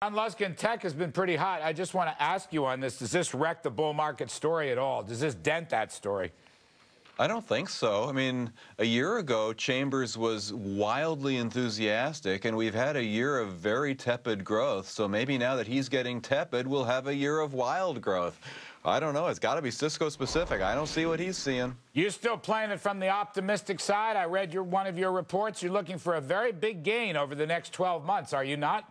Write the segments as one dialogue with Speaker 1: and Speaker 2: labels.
Speaker 1: On Luskin, tech has been pretty hot. I just want to ask you on this. Does this wreck the bull market story at all? Does this dent that story?
Speaker 2: I don't think so. I mean, a year ago, Chambers was wildly enthusiastic, and we've had a year of very tepid growth. So maybe now that he's getting tepid, we'll have a year of wild growth. I don't know. It's got to be Cisco specific. I don't see what he's seeing.
Speaker 1: You're still playing it from the optimistic side. I read one of your reports. You're looking for a very big gain over the next 12 months, are you not?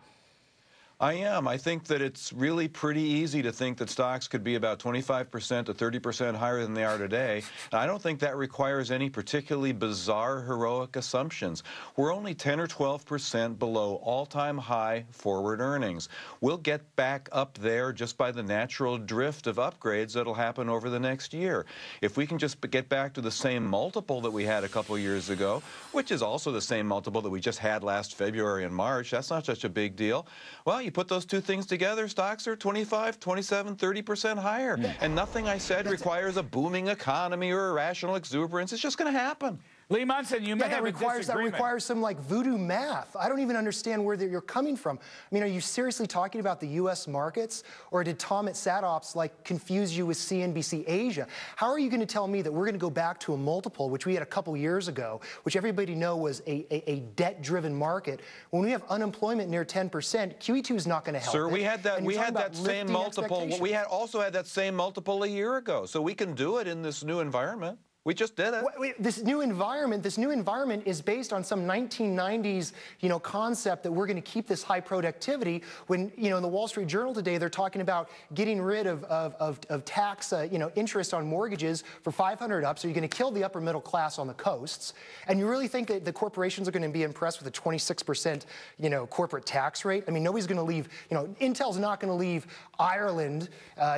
Speaker 2: I am. I think that it's really pretty easy to think that stocks could be about 25% to 30% higher than they are today. And I don't think that requires any particularly bizarre, heroic assumptions. We're only 10 or 12% below all-time high forward earnings. We'll get back up there just by the natural drift of upgrades that'll happen over the next year. If we can just get back to the same multiple that we had a couple years ago, which is also the same multiple that we just had last February and March, that's not such a big deal. Well, you put those two things together, stocks are 25, 27, 30% higher. And nothing I said requires a booming economy or irrational exuberance. It's just going to happen.
Speaker 1: Lee Munson, you may have a disagreement.
Speaker 3: That requires some like voodoo math. I don't even understand where you're coming from. I mean, are you seriously talking about the U.S. markets, or did Tom at SatOps like confuse you with CNBC Asia? How are you going to tell me that we're going to go back to a multiple, which we had a couple years ago, which everybody know was a debt-driven market? When we have unemployment near 10%, QE2 is not going to help.
Speaker 2: Sir, we had that same multiple. We also had that same multiple a year ago, so we can do it in this new environment. We just did it.
Speaker 3: This new environment is based on some 1990s, concept that we're going to keep this high productivity. When, in the Wall Street Journal today, they're talking about getting rid of tax, interest on mortgages for 500 up. So you're going to kill the upper middle class on the coasts. And you really think that the corporations are going to be impressed with a 26%, corporate tax rate? I mean, nobody's going to leave. Intel's not going to leave Ireland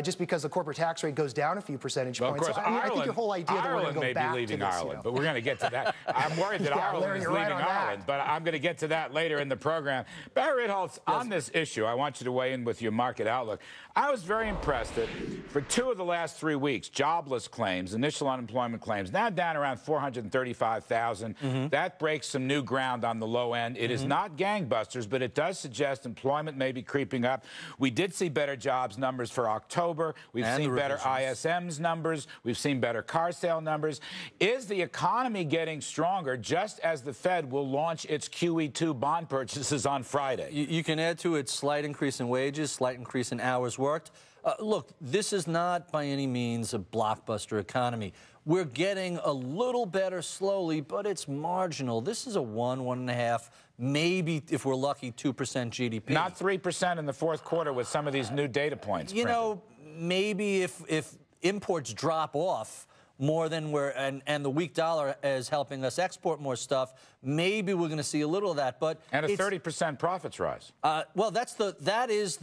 Speaker 3: just because the corporate tax rate goes down a few percentage points.
Speaker 1: Of course,
Speaker 3: I think your whole idea that we're going to
Speaker 1: may be leaving Ireland, but we're going to get to that. I'm worried that Ireland is leaving Ireland, but I'm going to get to that later in the program. Barry Ritholtz, on this issue, I want you to weigh in with your market outlook. I was very impressed that for 2 of the last 3 weeks, jobless claims, initial unemployment claims, now down around 435,000. That breaks some new ground on the low end. It is not gangbusters, but it does suggest employment may be creeping up. We did see better jobs numbers for October. We've seen better ISM's numbers. We've seen better car sale numbers. Is the economy getting stronger just as the Fed will launch its QE2 bond purchases on Friday?
Speaker 4: You can add to it slight increase in wages, slight increase in hours worked. Look, this is not by any means a blockbuster economy. We're getting a little better slowly, but it's marginal. This is a 1.5, maybe, if we're lucky, 2% GDP.
Speaker 1: Not 3% in the fourth quarter with some of these new data points.
Speaker 4: Maybe if imports drop off more than and the weak dollar is helping us export more stuff, maybe we're going to see a little of that. But
Speaker 1: and a 30% profits rise.
Speaker 4: Well, that is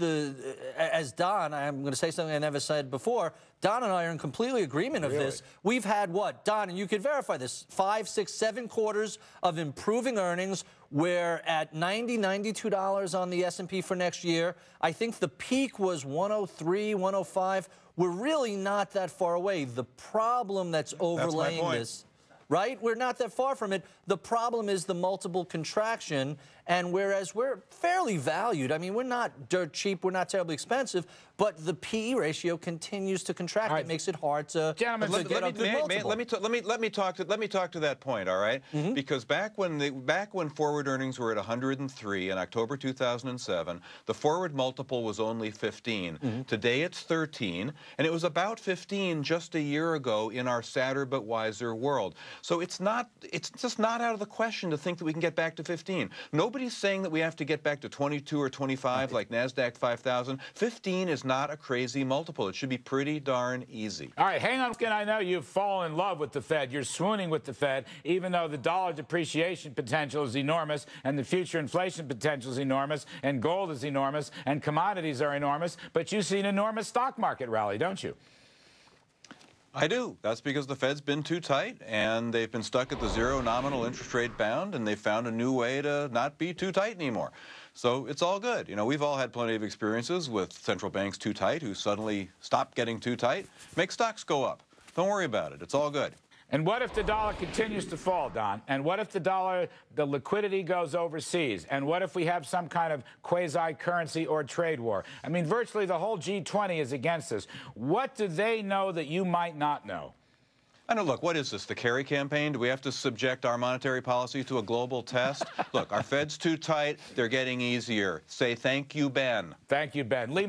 Speaker 4: as Don, I'm going to say something I never said before. Don and I are in completely agreement of this. We've had what, Don, and you could verify this, 5, 6, 7 quarters of improving earnings. We're at $90, $92 on the S&P for next year. I think the peak was 103, 105. We're really not that far away. The problem that's overlaying this, right? We're not that far from it. The problem is the multiple contraction, and whereas we're fairly valued, I mean, we're not dirt cheap, we're not terribly expensive, but the PE ratio continues to contract. It makes it hard to get a good multiple.
Speaker 2: Let me talk to that point, all right? Because back when forward earnings were at 103 in October 2007, the forward multiple was only 15. Today it's 13, and it was about 15 just a year ago in our sadder but wiser world. So it's just not out of the question to think that we can get back to 15. Nobody's saying that we have to get back to 22 or 25 like NASDAQ 5,000. 15 is not a crazy multiple. It should be pretty darn easy.
Speaker 1: All right, hang on, Luskin. I know you've fallen in love with the Fed. You're swooning with the Fed, even though the dollar depreciation potential is enormous and the future inflation potential is enormous and gold is enormous and commodities are enormous. But you see an enormous stock market rally, don't you?
Speaker 2: I do. That's because the Fed's been too tight, and they've been stuck at the zero nominal interest rate bound, and they've found a new way to not be too tight anymore. So it's all good. We've all had plenty of experiences with central banks too tight who suddenly stop getting too tight. Make stocks go up. Don't worry about it. It's all good.
Speaker 1: And what if the dollar continues to fall, Don? And what if the liquidity goes overseas? And what if we have some kind of quasi-currency or trade war? I mean, virtually the whole G20 is against us. What do they know that you might not know?
Speaker 2: I know, look, what is this, the Kerry campaign? Do we have to subject our monetary policy to a global test? Look, our Fed's too tight. They're getting easier. Say thank you, Ben.
Speaker 1: Thank you, Ben. Lee